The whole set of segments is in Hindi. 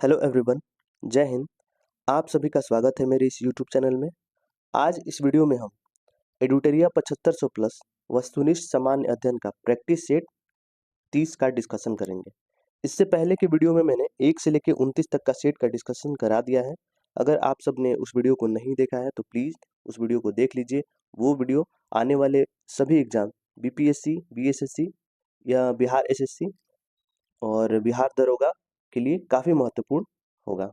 हेलो एवरीवन, जय हिंद। आप सभी का स्वागत है मेरे इस यूट्यूब चैनल में। आज इस वीडियो में हम एडुटेरिया 7500 प्लस वस्तुनिष्ठ सामान्य अध्ययन का प्रैक्टिस सेट 30 का डिस्कशन करेंगे। इससे पहले के वीडियो में मैंने 1 से लेकर 29 तक का सेट का डिस्कशन करा दिया है। अगर आप सब ने उस वीडियो को नहीं देखा है तो प्लीज़ उस वीडियो को देख लीजिए। वो वीडियो आने वाले सभी एग्जाम बीपीएससी, बीएसएससी या बिहार एसएससी और बिहार दरोगा के लिए काफ़ी महत्वपूर्ण होगा।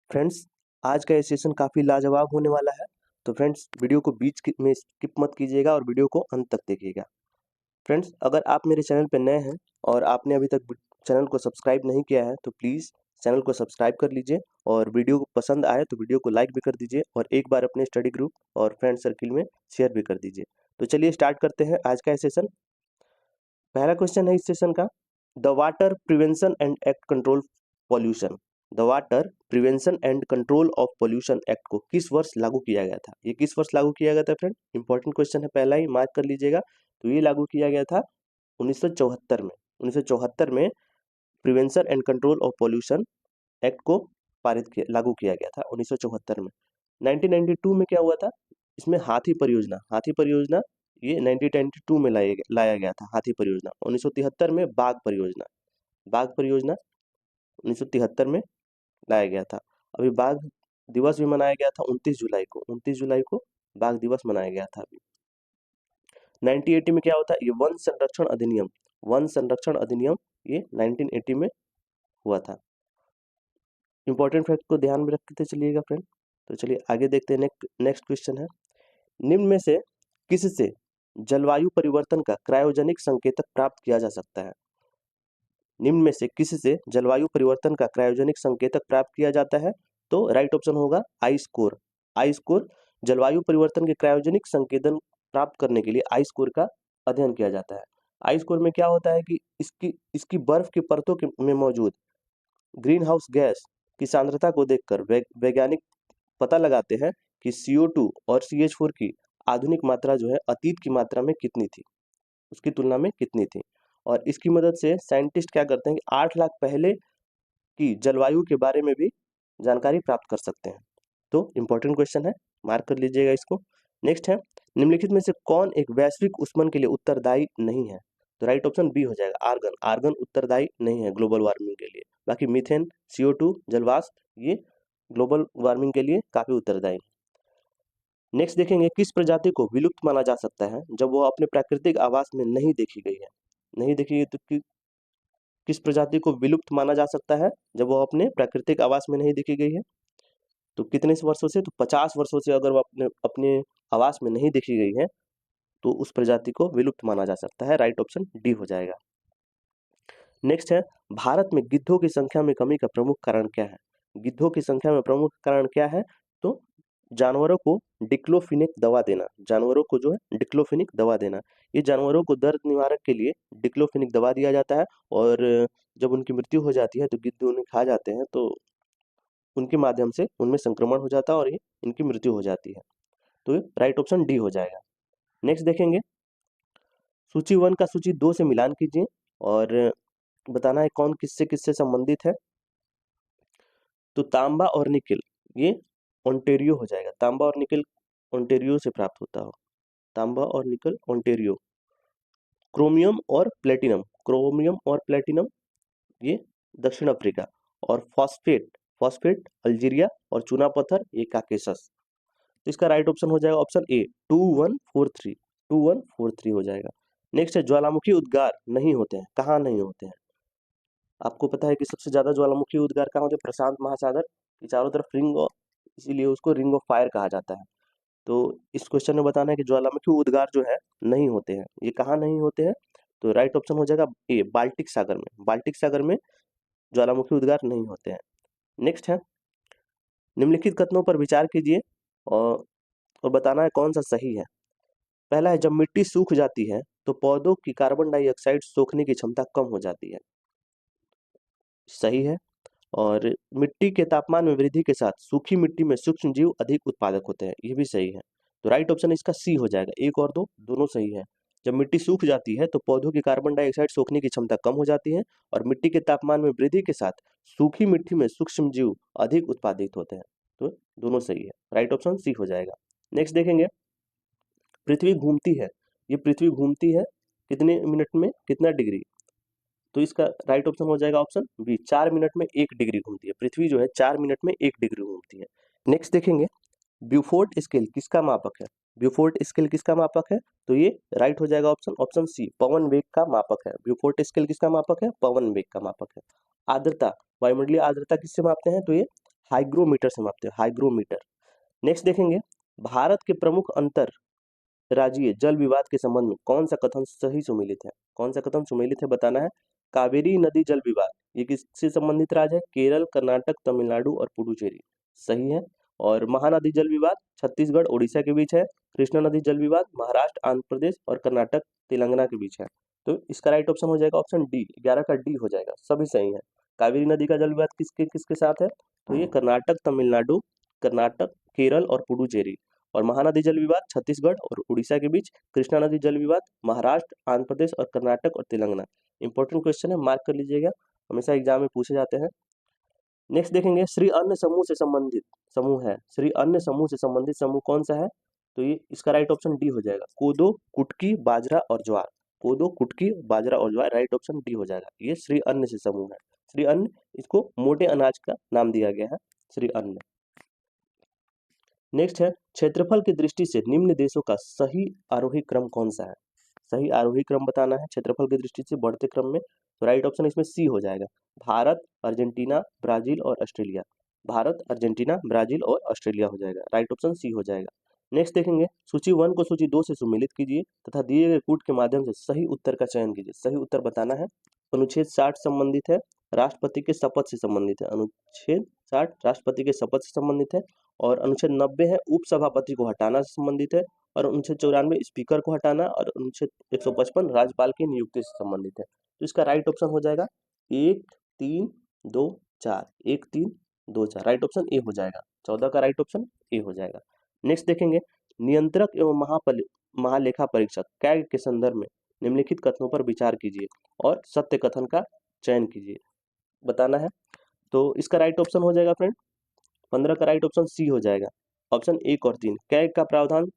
फ्रेंड्स, आज का ये सेशन काफ़ी लाजवाब होने वाला है, तो फ्रेंड्स वीडियो को में स्किप मत कीजिएगा और वीडियो को अंत तक देखिएगा। फ्रेंड्स, अगर आप मेरे चैनल पर नए हैं और आपने अभी तक चैनल को सब्सक्राइब नहीं किया है तो प्लीज़ चैनल को सब्सक्राइब कर लीजिए और वीडियो को पसंद आए तो वीडियो को लाइक भी कर दीजिए और एक बार अपने स्टडी ग्रुप और फ्रेंड सर्किल में शेयर भी कर दीजिए। तो चलिए स्टार्ट करते हैं आज का ये सेशन। पहला क्वेश्चन है इस सेशन का, the water prevention and act control pollution. The water prevention and control of pollution act को किस वर्ष लागू किया गया था? ये किस वर्ष लागू किया गया था फ्रेंड? इंपॉर्टेंट क्वेश्चन है, पहला ही मार्क कर लीजिएगा। तो ये लागू किया गया था 1974 में। 1974 में prevention and control of pollution act को लागू किया गया था 1974 में। 1992 में क्या हुआ था? इसमें हाथी परियोजना ये 1992 में लाया गया था। हाथी परियोजना 1973 में बाघ परियोजना 1973 में लाया गया था। अभी बाघ दिवस भी मनाया गया था 29 जुलाई को बाघ दिवस मनाया गया था। अभी 1980 में क्या होता है? ये वन संरक्षण अधिनियम ये 1980 में हुआ था। इंपॉर्टेंट फैक्ट को ध्यान में रखते चलिएगा फ्रेंड। तो चलिए आगे देखते हैं। नेक्स्ट क्वेश्चन है, निम्न में से किससे जलवायु परिवर्तन का क्रायोजेनिक संकेतक प्राप्त किया जा सकता है? निम्न में से किससे जलवायु परिवर्तन का क्रायोजेनिक संकेतक प्राप्त किया जाता है? तो राइट ऑप्शन होगा आई स्कोर। जलवायु परिवर्तन के क्रायोजेनिक संकेतन प्राप्त करने के लिए आई स्कोर का अध्ययन किया जाता है। आई स्कोर में क्या होता है कि इसकी बर्फ की परतों में मौजूद ग्रीन हाउस गैस की सांद्रता को देखकर वैज्ञानिक पता लगाते हैं कि CO2 और CH4 की आधुनिक मात्रा जो है अतीत की मात्रा में कितनी थी, उसकी तुलना में कितनी थी। और इसकी मदद से साइंटिस्ट क्या करते हैं कि 8 लाख पहले की जलवायु के बारे में भी जानकारी प्राप्त कर सकते हैं। तो इंपॉर्टेंट क्वेश्चन है, मार्क कर लीजिएगा इसको। नेक्स्ट है, निम्नलिखित में से कौन एक वैश्विक ऊष्मन के लिए उत्तरदायी नहीं है? तो राइट ऑप्शन बी हो जाएगा, आर्गन उत्तरदायी नहीं है ग्लोबल वार्मिंग के लिए। बाकी मीथेन, CO2, जलवाष्प ये ग्लोबल वार्मिंग के लिए काफी उत्तरदायी। नेक्स्ट देखेंगे, किस प्रजाति को विलुप्त माना जा सकता है जब वो अपने प्राकृतिक आवास में नहीं देखी गई है? नहीं देखी गई तो किस प्रजाति को विलुप्त माना जा सकता है जब वो अपने प्राकृतिक आवास में नहीं देखी गई है? तो कितने वर्षों से? तो 50 वर्षों से अगर वो अपने अपने आवास में नहीं देखी गई है तो उस प्रजाति को विलुप्त माना जा सकता है। राइट ऑप्शन डी हो जाएगा। नेक्स्ट है, भारत में गिद्धों की संख्या में कमी का प्रमुख कारण क्या है? गिद्धों की संख्या में प्रमुख कारण क्या है? तो जानवरों को डिक्लोफिनेक दवा देना, जानवरों को जो है डिक्लोफिनिक दवा देना। ये जानवरों को दर्द निवारक के लिए डिक्लोफिनिक दवा दिया जाता है और जब उनकी मृत्यु हो जाती है तो गिद्ध उन्हें खा जाते हैं, तो उनके माध्यम से उनमें संक्रमण हो जाता है और ये इनकी मृत्यु हो जाती है। तो राइट ऑप्शन डी हो जाएगा। नेक्स्ट देखेंगे, सूची 1 का सूची 2 से मिलान कीजिए और बताना है कौन किससे किससे संबंधित है। तो तांबा और निकेल ये ओंटेरियो हो जाएगा। तांबा और निकेल ओंटेरियो से प्राप्त होता हो। तांबा और निकल ओंटेरियो। क्रोमियम और प्लेटिनम ये दक्षिण अफ्रीका। और फॉस्फेट अल्जीरिया और चूना पत्थर ये काकेशस। तो इसका राइट ऑप्शन हो जाएगा ऑप्शन ए 2143 हो जाएगा। नेक्स्ट है, ज्वालामुखी उद्गार नहीं होते हैं, कहाँ नहीं होते हैं? आपको पता है कि सबसे ज्यादा ज्वालामुखी उद्गार कहाँ होते हैं? प्रशांत महासागर की चारों तरफ इसीलिए उसको रिंग ऑफ फायर कहा जाता है। तो इस क्वेश्चन में बताना है कि ज्वालामुखी उद्गार जो है नहीं होते हैं, ये कहाँ नहीं होते हैं? तो राइट ऑप्शन हो जाएगा ए बाल्टिक सागर में ज्वालामुखी उद्गार नहीं होते हैं। नेक्स्ट है, निम्नलिखित कथनों पर विचार कीजिए और बताना है कौन सा सही है। पहला है, जब मिट्टी सूख जाती है तो पौधों की कार्बन डाइऑक्साइड सोखने की क्षमता कम हो जाती है। सही है। और मिट्टी के तापमान में वृद्धि के साथ सूखी मिट्टी में सूक्ष्म जीव अधिक उत्पादक होते हैं, ये भी सही है। तो राइट ऑप्शन इसका सी हो जाएगा। 1 और 2 दोनों सही है। जब मिट्टी सूख जाती है तो पौधों की कार्बन डाइऑक्साइड सोखने की क्षमता कम हो जाती है और मिट्टी के तापमान में वृद्धि के साथ सूखी मिट्टी में सूक्ष्म जीव अधिक उत्पादित होते हैं। तो दोनों सही है, राइट ऑप्शन सी हो जाएगा। नेक्स्ट देखेंगे, पृथ्वी घूमती है, ये पृथ्वी घूमती है कितने मिनट में कितना डिग्री, तो इसका राइट ऑप्शन हो जाएगा ऑप्शन बी, 4 मिनट में 1 डिग्री घूमती है। पृथ्वी जो है 4 मिनट में 1 डिग्री घूमती है। नेक्स्ट देखेंगे, ब्यूफोर्ट स्केल किसका मापक है, ब्यूफोर्ट स्केल किसका मापक है, तो ये राइट हो जाएगा ऑप्शन सी, पवन वेग का मापक है। ब्यूफोर्ट स्केल किसका मापक है, पवन वेग का मापक है। आर्द्रता, वायुमंडलीय आर्द्रता किससे मापते हैं, तो ये हाइग्रोमीटर से मापते हैं, हाइग्रोमीटर। नेक्स्ट देखेंगे, भारत के प्रमुख अंतर राज्यीय जल विवाद के संबंध में कौन सा कथन सही सुमेलित है, कौन सा कथन सुमेलित है बताना है। कावेरी नदी जल विवाद ये किससे संबंधित राज्य है, केरल, कर्नाटक, तमिलनाडु और पुडुचेरी, सही है। और महानदी जल विवाद छत्तीसगढ़ उड़ीसा के बीच है। कृष्णा नदी जल विवाद महाराष्ट्र, आंध्र प्रदेश और कर्नाटक, तेलंगाना के बीच है। तो इसका राइट ऑप्शन हो जाएगा ऑप्शन डी, 11 का डी हो जाएगा, सभी सही है। कावेरी नदी का जल विवाद किसके किसके साथ है, तो ये कर्नाटक, तमिलनाडु, कर्नाटक, केरल और पुडुचेरी। और महानदी जल विवाद छत्तीसगढ़ और उड़ीसा के बीच। कृष्णा नदी जल विवाद महाराष्ट्र, आंध्र प्रदेश और कर्नाटक और तेलंगाना। इंपॉर्टेंट क्वेश्चन है, मार्क कर लीजिएगा, हमेशा एग्जाम में पूछे जाते हैं। नेक्स्ट देखेंगे, श्री अन्न समूह से संबंधित समूह है, श्री अन्न समूह से संबंधित समूह कौन सा है, तो ये इसका राइट ऑप्शन डी हो जाएगा, कोदो, कुटकी, बाजरा और ज्वार। कोदो, कुटकी, बाजरा और ज्वार, राइट ऑप्शन डी हो जाएगा, ये श्री अन्न से समूह है। श्री अन्न, इसको मोटे अनाज का नाम दिया गया है, श्री अन्न। नेक्स्ट है, क्षेत्रफल की दृष्टि से निम्न देशों का सही आरोही क्रम कौन सा है, सही आरोही क्रम बताना है क्षेत्रफल की दृष्टि से बढ़ते क्रम में। तो राइट ऑप्शन इसमें सी हो जाएगा, भारत, अर्जेंटीना, ब्राजील और ऑस्ट्रेलिया। भारत, अर्जेंटीना, ब्राजील और ऑस्ट्रेलिया हो जाएगा, राइट ऑप्शन सी हो जाएगा। नेक्स्ट देखेंगे, सूची 1 को सूची 2 से सुमेलित कीजिए तथा दिए गए कूट के माध्यम से सही उत्तर का चयन कीजिए। सही उत्तर बताना है। अनुच्छेद 60 संबंधित है, राष्ट्रपति के शपथ से संबंधित है। अनुच्छेद 60 राष्ट्रपति के शपथ से संबंधित है। और अनुच्छेद 90 है उपसभापति को हटाना से संबंधित है। और अनुच्छेद 94 स्पीकर को हटाना और अनुच्छेद 155 राज्यपाल की नियुक्ति से संबंधित है। तो इसका राइट ऑप्शन हो जाएगा 1 3 2 4, 1 3 2 4, राइट ऑप्शन ए हो जाएगा। 14 का राइट ऑप्शन ए हो जाएगा। नेक्स्ट देखेंगे, नियंत्रक एवं महालेखा परीक्षक कैग के संदर्भ में निम्नलिखित कथनों पर विचार कीजिए और सत्य कथन का चयन कीजिए, बताना है। तो इसका राइट ऑप्शन हो जाएगा फ्रेंड 15 का राइट ऑप्शन सी हो जाएगा, ऑप्शन 1 और 3। कैग का प्रावधान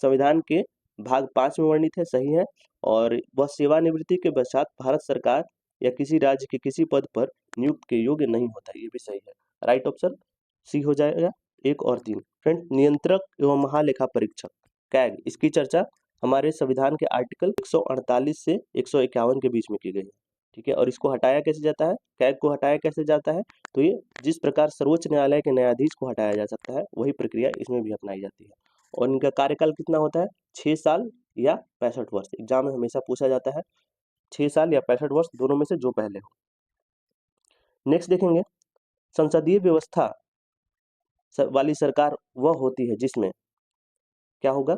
संविधान के भाग 5 में वर्णित है, सही है। और वह सेवानिवृत्ति के पश्चात भारत सरकार या किसी राज्य के किसी पद पर नियुक्त के योग्य नहीं होता, ये भी सही है, राइट ऑप्शन सी हो जाएगा 1 और 3। फ्रेंड, नियंत्रक एवं महालेखा परीक्षक कैग, इसकी चर्चा हमारे संविधान के आर्टिकल 148 से 151 के बीच में की गई है, ठीक है। और इसको हटाया कैसे जाता है, कैग को हटाया कैसे जाता है, तो ये जिस प्रकार सर्वोच्च न्यायालय के न्यायाधीश को हटाया जा सकता है वही प्रक्रिया इसमें भी अपनाई जाती है। और इनका कार्यकाल कितना होता है, 6 साल या 65 वर्ष। एग्जाम में हमेशा पूछा जाता है 6 साल या 65 वर्ष, दोनों में से जो पहले हो। नेक्स्ट देखेंगे, संसदीय व्यवस्था वाली सरकार वह होती है जिसमें क्या होगा,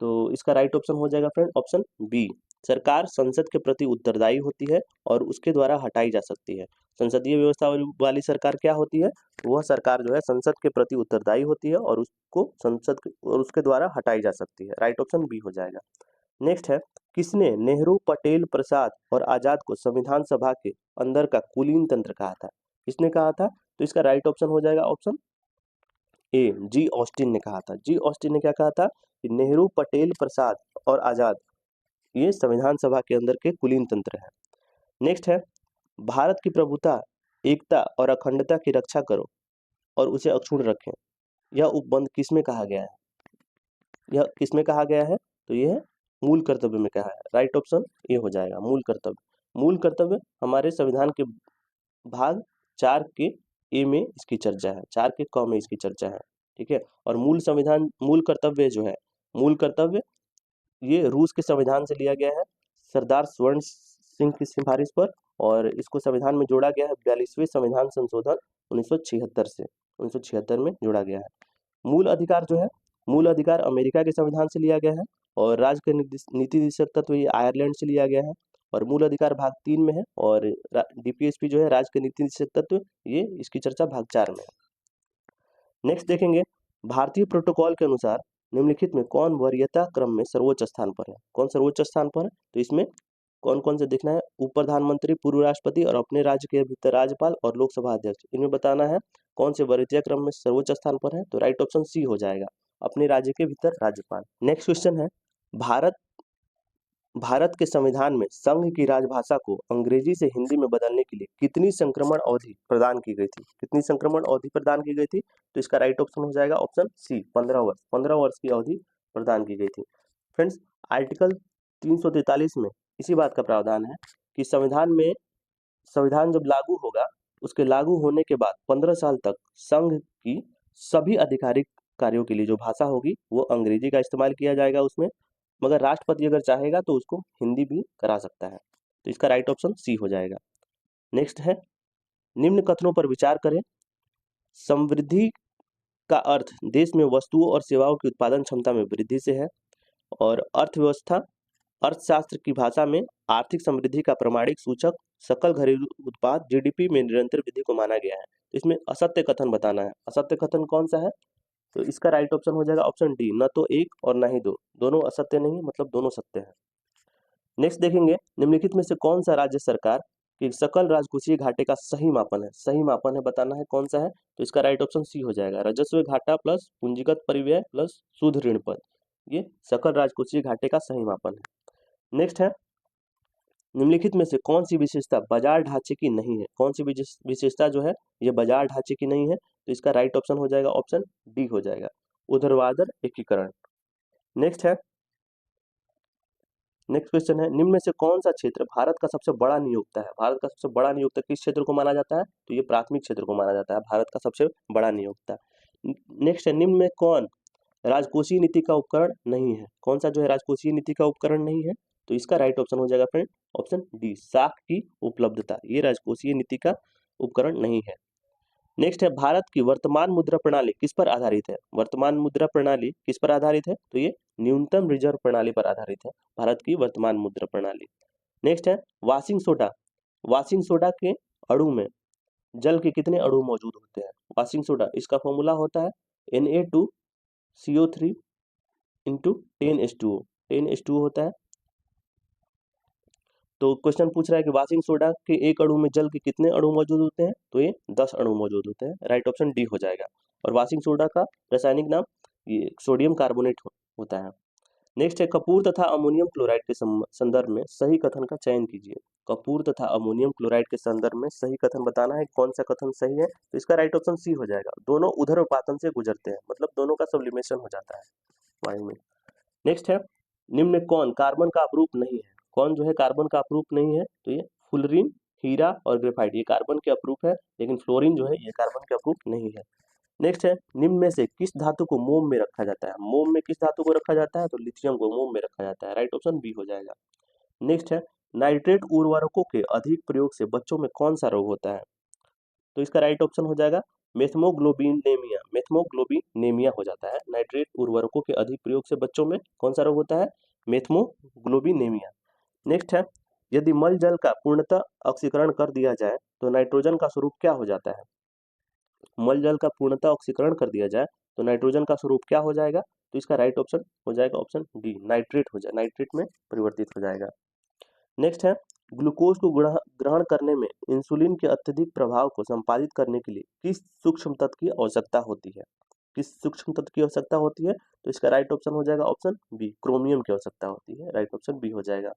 तो इसका राइट ऑप्शन हो जाएगा फ्रेंड ऑप्शन बी, सरकार संसद के प्रति उत्तरदायी होती है और उसके द्वारा हटाई जा सकती है। संसदीय व्यवस्था वाली सरकार क्या होती है, वह सरकार जो है संसद के प्रति उत्तरदायी होती है और उसको संसद और उसके द्वारा हटाई जा सकती है, राइट ऑप्शन बी हो जाएगा। नेक्स्ट है, किसने नेहरू, पटेल, प्रसाद और आजाद को संविधान सभा के अंदर का कुलीन तंत्र कहा था, किसने कहा था, तो इसका राइट ऑप्शन हो जाएगा ऑप्शन ए, जी ऑस्टिन ने कहा था। जी ऑस्टिन ने क्या कहा था कि नेहरू, पटेल, प्रसाद और आजाद ये संविधान सभा के अंदर के कुलीन तंत्र हैं। नेक्स्ट है, भारत की प्रभुता, एकता और अखंडता की रक्षा करो और उसे अक्षुण्ण रखें, यह उपबंध किसमें कहा गया है, यह किसमें कहा गया है, तो यह मूल कर्तव्य में कहा है, राइट ऑप्शन ए हो जाएगा, मूल कर्तव्य। मूल कर्तव्य हमारे संविधान के भाग 4 के ए में इसकी चर्चा है, 4 के क में इसकी चर्चा है, ठीक है। और मूल कर्तव्य जो है, मूल कर्तव्य ये रूस के संविधान से लिया गया है, सरदार स्वर्ण सिंह की सिफारिश पर, और इसको संविधान में जोड़ा गया है 42वें संविधान संशोधन 1976 से, 1976 में जोड़ा गया है। मूल अधिकार जो है, मूल अधिकार अमेरिका के संविधान से लिया गया है और राज्य के नीति निर्देशक तत्व ये आयरलैंड से लिया गया है और मूल अधिकार भाग 3 में है और डीपीएसपी जो है राज्य के नीति निर्देशक तत्व, ये इसकी चर्चा भाग 4 में है। नेक्स्ट देखेंगे, भारतीय प्रोटोकॉल के अनुसार निम्नलिखित में कौन वरीयता क्रम में सर्वोच्च स्थान पर है? कौन सर्वोच्च स्थान पर है? तो इसमें कौन कौन से देखना है, उप प्रधानमंत्री, पूर्व राष्ट्रपति और अपने राज्य के भीतर राज्यपाल और लोकसभा अध्यक्ष। इनमें बताना है कौन से वरीयता क्रम में सर्वोच्च स्थान पर है। तो राइट ऑप्शन सी हो जाएगा, अपने राज्य के भीतर राज्यपाल। नेक्स्ट क्वेश्चन है, भारत के संविधान में संघ की राजभाषा को अंग्रेजी से हिंदी में बदलने के लिए कितनी संक्रमण अवधि प्रदान की गई थी? कितनी संक्रमण अवधि प्रदान की गई थी? तो इसका राइट ऑप्शन हो जाएगा ऑप्शन सी, 15 वर्ष। 15 वर्ष की अवधि प्रदान की गई थी। फ्रेंड्स, आर्टिकल 343 में इसी बात का प्रावधान है कि संविधान जब लागू होगा, उसके लागू होने के बाद 15 साल तक संघ की सभी आधिकारिक कार्यों के लिए जो भाषा होगी वो अंग्रेजी का इस्तेमाल किया जाएगा उसमें, मगर राष्ट्रपति अगर चाहेगा तो उसको हिंदी भी करा सकता है। तो इसका राइट ऑप्शन सी हो जाएगा। नेक्स्ट है, निम्न कथनों पर विचार करें। समृद्धि का अर्थ देश में वस्तुओं और सेवाओं की उत्पादन क्षमता में वृद्धि से है, और अर्थव्यवस्था अर्थशास्त्र की भाषा में आर्थिक समृद्धि का प्रमाणिक सूचक सकल घरेलू उत्पाद जीडीपी में निरंतर वृद्धि को माना गया है। तो इसमें असत्य कथन बताना है। असत्य कथन कौन सा है? तो इसका राइट ऑप्शन हो जाएगा ऑप्शन डी, न तो एक और न ही दो, दोनों असत्य नहीं, मतलब दोनों सत्य है। नेक्स्ट देखेंगे, निम्नलिखित में से कौन सा राज्य सरकार की सकल राजकोषीय घाटे का सही मापन है? सही मापन है बताना है कौन सा है। तो इसका राइट ऑप्शन सी हो जाएगा, राजस्व घाटा प्लस पूंजीगत परिव्यय प्लस शुद्ध ऋण पद, ये सकल राजकोषीय घाटे का सही मापन है। नेक्स्ट है, निम्नलिखित में से कौन सी विशेषता बाजार ढांचे की नहीं है? कौन सी विशेषता जो है ये बाजार ढांचे की नहीं है? तो इसका राइट ऑप्शन हो जाएगा ऑप्शन डी हो जाएगा, ऊर्ध्वाधर एकीकरण। नेक्स्ट क्वेश्चन है, निम्न में से कौन सा क्षेत्र भारत का सबसे बड़ा नियोक्ता है? भारत का सबसे बड़ा नियोक्ता किस क्षेत्र को माना जाता है? तो ये प्राथमिक क्षेत्र को माना जाता है भारत का सबसे बड़ा नियोक्ता। नेक्स्ट है, निम्न में कौन राजकोषीय नीति का उपकरण नहीं है? कौन सा जो है राजकोषीय नीति का उपकरण नहीं है? तो इसका राइट ऑप्शन हो जाएगा फ्रेंड ऑप्शन डी, साख की उपलब्धता, ये राजकोषीय नीति का उपकरण नहीं है। नेक्स्ट है, भारत की वर्तमान मुद्रा प्रणाली किस पर आधारित है? वर्तमान मुद्रा प्रणाली किस पर आधारित है? तो ये न्यूनतम रिजर्व प्रणाली पर आधारित है भारत की वर्तमान मुद्रा प्रणाली। नेक्स्ट है, वाशिंग सोडा। वाशिंग सोडा के अणु में जल के कितने अणु मौजूद होते हैं? वाशिंग सोडा, इसका फॉर्मूला होता है Na2CO3 इंटू 10H2O, 10H2O होता है। तो क्वेश्चन पूछ रहा है कि वाशिंग सोडा के एक अणु में जल के कितने अणु मौजूद होते हैं? तो ये 10 अणु मौजूद होते हैं, राइट ऑप्शन डी हो जाएगा। और वाशिंग सोडा का रासायनिक नाम ये सोडियम कार्बोनेट होता है। नेक्स्ट है, कपूर तथा अमोनियम क्लोराइड के संदर्भ में सही कथन का चयन कीजिए। कपूर तथा अमोनियम क्लोराइड के संदर्भ में सही कथन बताना है, कौन सा कथन सही है? तो इसका राइट ऑप्शन सी हो जाएगा, दोनों उदरपातन से गुजरते हैं, मतलब दोनों का सब्लिमेशन हो जाता है वायु में। नेक्स्ट है, निम्न में कौन कार्बन का अपरूप नहीं है? कौन जो है कार्बन का अपरूप नहीं है? तो ये फुलरीन, हीरा और ग्रेफाइट, ये कार्बन के अपरूप है, लेकिन फ्लोरीन जो है ये कार्बन के अपरूप नहीं है। नेक्स्ट है, निम्न में से किस धातु को मोम में रखा जाता है? मोम में किस धातु को रखा जाता है? तो लिथियम को मोम में रखा जाता है, राइट ऑप्शन बी हो जाएगा। नेक्स्ट है, नाइट्रेट उर्वरकों के अधिक प्रयोग से बच्चों में कौन सा रोग होता है? तो इसका राइट ऑप्शन हो जाएगा मेथमोग्लोबिनेमिया, मेथमोग्लोबिनेमिया हो जाता है। नाइट्रेट उर्वरकों के अधिक प्रयोग से बच्चों में कौन सा रोग होता है? मेथमोग्लोबिनेमिया। नेक्स्ट है, यदि मल जल का पूर्णतः ऑक्सीकरण कर दिया जाए तो नाइट्रोजन का स्वरूप क्या हो जाता है? मल जल का पूर्णतः ऑक्सीकरण कर दिया जाए तो नाइट्रोजन का स्वरूप क्या हो जाएगा? तो इसका राइट ऑप्शन हो जाएगा ऑप्शन डी, नाइट्रेट हो जाए, नाइट्रेट में परिवर्तित हो जाएगा। नेक्स्ट है, ग्लूकोज को ग्रहण करने में इंसुलिन के अत्यधिक प्रभाव को संपादित करने के लिए किस सूक्ष्म तत्व की आवश्यकता होती है? किस सूक्ष्म तत्व की आवश्यकता होती है? तो इसका राइट ऑप्शन हो जाएगा ऑप्शन बी, क्रोमियम की आवश्यकता होती है, राइट ऑप्शन बी हो जाएगा।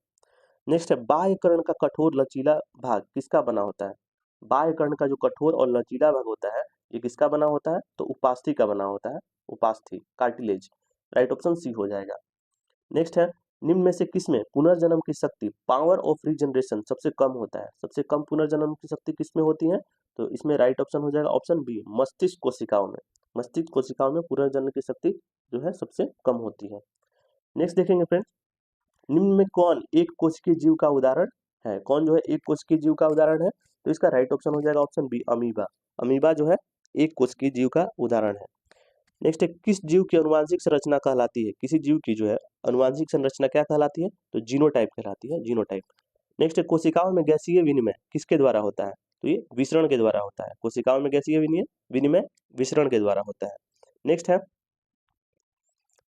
नेक्स्ट है, बाह्य कर्ण का कठोर लचीला भाग किसका बना होता है? बाह्य कर्ण का जो कठोर और लचीला भाग होता है ये किसका बना होता है? तो उपास्थि का बना होता है, उपास्थि, कार्टिलेज, राइट ऑप्शन सी हो जाएगा। नेक्स्ट है, निम्न में से किसमें पुनर्जन्म की शक्ति, पावर ऑफ रीजनरेशन सबसे कम होता है? सबसे कम पुनर्जन्म की शक्ति किसमें होती है? तो इसमें राइट ऑप्शन हो जाएगा ऑप्शन बी, मस्तिष्क कोशिकाओं में। मस्तिष्क कोशिकाओं में पुनर्जन्म की शक्ति जो है सबसे कम होती है। नेक्स्ट देखेंगे फ्रेंड्स, निम्न में कौन एक कोशिकीय जीव का उदाहरण है? कौन जो है एक कोशिकीय जीव का उदाहरण है? तो इसका राइट ऑप्शन हो जाएगा ऑप्शन बी, अमीबा। अमीबा जो है एक कोशिकीय जीव का उदाहरण है। नेक्स्ट है, किस जीव की अनुवांशिक संरचना कहलाती है? किसी जीव की जो है अनुवांशिक संरचना क्या कहलाती है? तो जीनोटाइप कहलाती है, जीनोटाइप। नेक्स्ट है, कोशिकाओं में गैसीय विनिमय किसके द्वारा होता है? तो ये विसरण के द्वारा होता है। कोशिकाओं में गैसीय विनिमय विसरण के द्वारा होता है। नेक्स्ट है,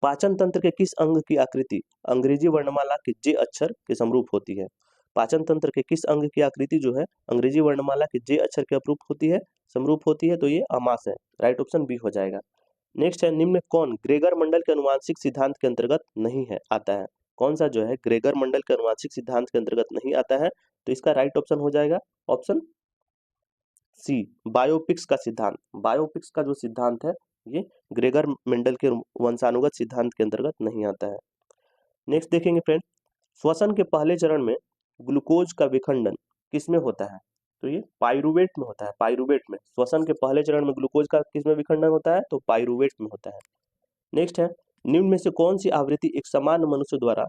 पाचन तंत्र के किस अंग की आकृति अंग्रेजी वर्णमाला के जे अक्षर के समरूप होती है? पाचन तंत्र के किस अंग की आकृति जो है अंग्रेजी वर्णमाला के जे अक्षर के अपरूप होती है, समरूप होती है? तो ये आमास है। राइट ऑप्शन बी हो जाएगा। नेक्स्ट है, निम्न में कौन ग्रेगर मंडल के अनुवांशिक सिद्धांत के अंतर्गत नहीं है आता है? कौन सा जो है ग्रेगर मंडल के अनुवांशिक सिद्धांत के अंतर्गत नहीं आता है? तो इसका राइट ऑप्शन हो जाएगा ऑप्शन सी, बायोपिक्स का सिद्धांत। बायोपिक्स का जो सिद्धांत है ये ग्रेगर मेंडल के वंशानुगत सिद्धांत के अंतर्गत नहीं आता है। नेक्स्ट देखेंगे फ्रेंड, श्वसन के पहले चरण में ग्लूकोज का विखंडन किसमें होता है? तो ये पाइरूवेट में होता है। पाइरूवेट में श्वसन के पहले चरण में ग्लूकोज का किसमें विखंडन होता है? तो पाइरूवेट में होता है। नेक्स्ट है, निम्न में से कौन सी आवृत्ति एक सामान्य मनुष्य द्वारा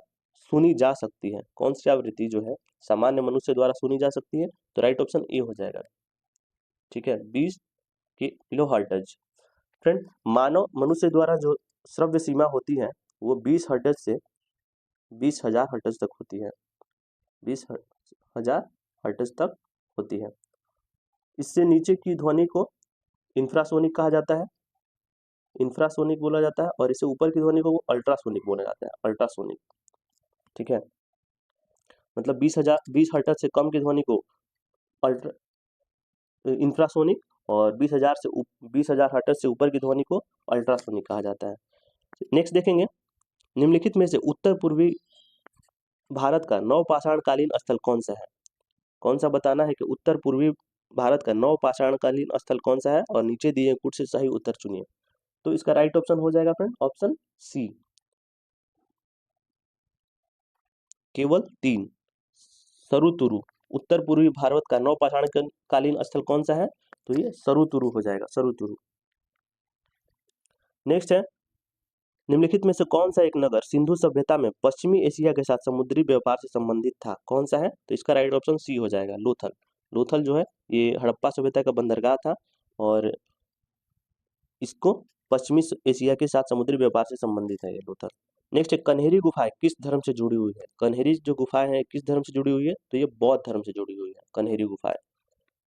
सुनी जा सकती है? कौन सी आवृत्ति जो है सामान्य मनुष्य द्वारा सुनी जा सकती है? तो राइट ऑप्शन ए हो जाएगा। ठीक है, 20 किलोहर्ट्ज। फ्रेंड, मानव मनुष्य द्वारा जो श्रव्य सीमा होती है वो 20 हर्ट्ज से 20,000 हर्ट्ज तक होती है। 20,000 हर्ट्ज तक होती है। इससे नीचे की ध्वनि को इंफ्रासोनिक कहा जाता है, इंफ्रासोनिक बोला जाता है, और इससे ऊपर की ध्वनि को अल्ट्रासोनिक बोला जाता है, अल्ट्रासोनिक। ठीक है, मतलब 20 हर्ट्ज से कम की ध्वनि को इंफ्रासोनिक, और 20,000 हर्ट्ज से ऊपर की ध्वनि को अल्ट्रासोनिक कहा जाता है। नेक्स्ट देखेंगे, निम्नलिखित में से उत्तर पूर्वी भारत का नवपाषाणकालीन स्थल कौन सा है? कौन सा बताना है कि उत्तर पूर्वी भारत का नवपाषाणकालीन स्थल कौन सा है, और नीचे दिए कुछ से सही उत्तर चुनिए। तो इसका राइट ऑप्शन हो जाएगा फ्रेंड ऑप्शन सी, केवल 3, सरुतुरु। उत्तर पूर्वी भारत का नवपाषाणकालीन स्थल कौन सा है? तो ये सरुतुरु हो जाएगा, सरुतुरु। नेक्स्ट है, निम्नलिखित में से कौन सा एक नगर सिंधु सभ्यता में पश्चिमी एशिया के साथ समुद्री व्यापार से संबंधित था? कौन सा है? तो इसका राइट ऑप्शन सी हो जाएगा, लोथल। लोथल जो है ये हड़प्पा सभ्यता का बंदरगाह था, और इसको पश्चिमी एशिया के साथ समुद्री व्यापार से संबंधित है ये लोथल। नेक्स्ट है, कन्हेरी गुफाएं किस धर्म से जुड़ी हुई है? कन्हेरी जो गुफाएं हैं किस धर्म से जुड़ी हुई है? तो ये बौद्ध धर्म से जुड़ी हुई है कन्हेरी गुफाएं।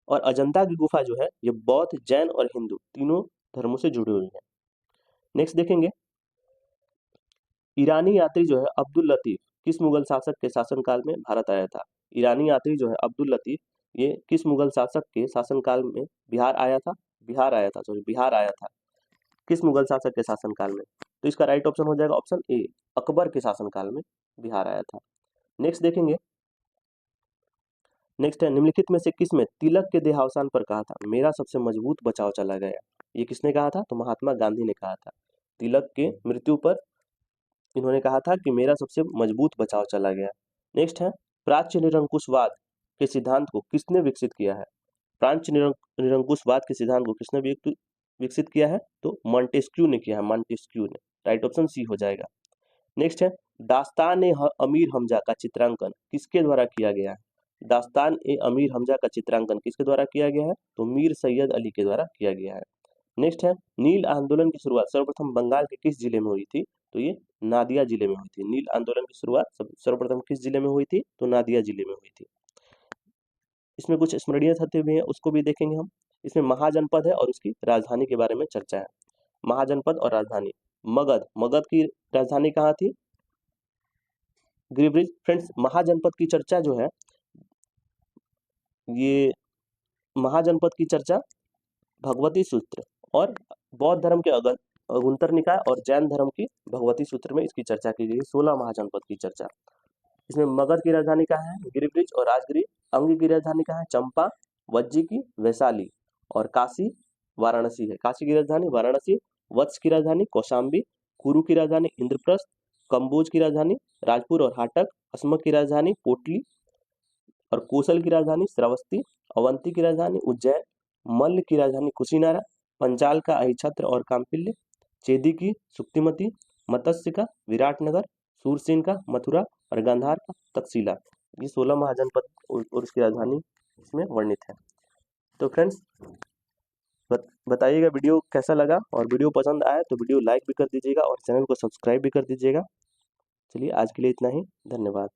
और अजंता की गुफा जो है ये बौद्ध, जैन और हिंदू तीनों धर्मों से जुड़ी हुई है। नेक्स्ट देखेंगे, ईरानी यात्री जो है अब्दुल लतीफ किस मुगल शासक के शासनकाल में भारत आया था? ईरानी यात्री जो है अब्दुल लतीफ ये किस मुगल शासक के शासनकाल में बिहार आया था? बिहार आया था। किस मुगल शासक के शासनकाल में? तो इसका राइट ऑप्शन हो जाएगा ऑप्शन ए, अकबर के शासनकाल में बिहार आया था। नेक्स्ट देखेंगे, नेक्स्ट है, निम्नलिखित में से किसमें तिलक के देहावसान पर कहा था मेरा सबसे मजबूत बचाव चला गया? ये किसने कहा था? तो महात्मा गांधी ने कहा था। तिलक के मृत्यु पर इन्होंने कहा था कि मेरा सबसे मजबूत बचाव चला गया। नेक्स्ट है, प्राच्य निरंकुशवाद के सिद्धांत को किसने विकसित किया है? प्राच्य निरंकुशवाद के सिद्धांत को किसने विकसित किया है? तो मॉन्टेस्क्यू ने किया है, मॉन्टेस्क्यू ने। राइट ऑप्शन सी हो जाएगा। नेक्स्ट है, दास्तान ए अमीर हमजा का चित्रांकन किसके द्वारा किया गया है? दास्तान ए अमीर हमजा का चित्रांकन किसके द्वारा किया गया है? तो मीर सैयद अली के द्वारा किया गया है। नेक्स्ट है, नील आंदोलन की शुरुआत सर्वप्रथम बंगाल के किस जिले में हुई थी? तो ये नादिया जिले में हुई थी। नील आंदोलन की शुरुआत सर्वप्रथम किस जिले में हुई थी? तो नादिया जिले में हुई थी। इसमें कुछ स्मरणीय तथ्य भी है, उसको भी देखेंगे हम। इसमें महाजनपद है और उसकी राजधानी के बारे में चर्चा है। महाजनपद और राजधानी, मगध की राजधानी कहाँ थी? गिरिब्रिज। फ्रेंड्स, महाजनपद की चर्चा जो है, ये महाजनपद की चर्चा भगवती सूत्र और बौद्ध धर्म के अगुंतर निकाय और जैन धर्म की भगवती सूत्र में इसकी चर्चा की गई है। 16 महाजनपद की चर्चा। इसमें मगध की राजधानी कहाँ है? गिरिब्रिज और राजगिरी। अंग की राजधानी कहाँ है? चंपा। वज्जी की वैशाली, और काशी वाराणसी है। काशी की राजधानी वाराणसी। वत्स की राजधानी कौशाम्बी। कुरु की राजधानी इंद्रप्रस्थ। कंबोज की राजधानी राजपुर और हाटक। अस्मक की राजधानी पोटली, और कोसल की राजधानी श्रावस्ती। अवंती की राजधानी उज्जैन। मल्ल की राजधानी कुशीनारा। पंचाल का अहिछत्र और काम्पिल्य। चेदी की सुक्तिमती। मत्स्य का विराटनगर। सूरसेन का मथुरा, और गांधार का तक्षशिला। ये 16 महाजनपद और इसकी राजधानी इसमें वर्णित है। तो फ्रेंड्स, बताइएगा वीडियो कैसा लगा, और वीडियो पसंद आए तो वीडियो लाइक भी कर दीजिएगा और चैनल को सब्सक्राइब भी कर दीजिएगा। चलिए आज के लिए इतना ही, धन्यवाद।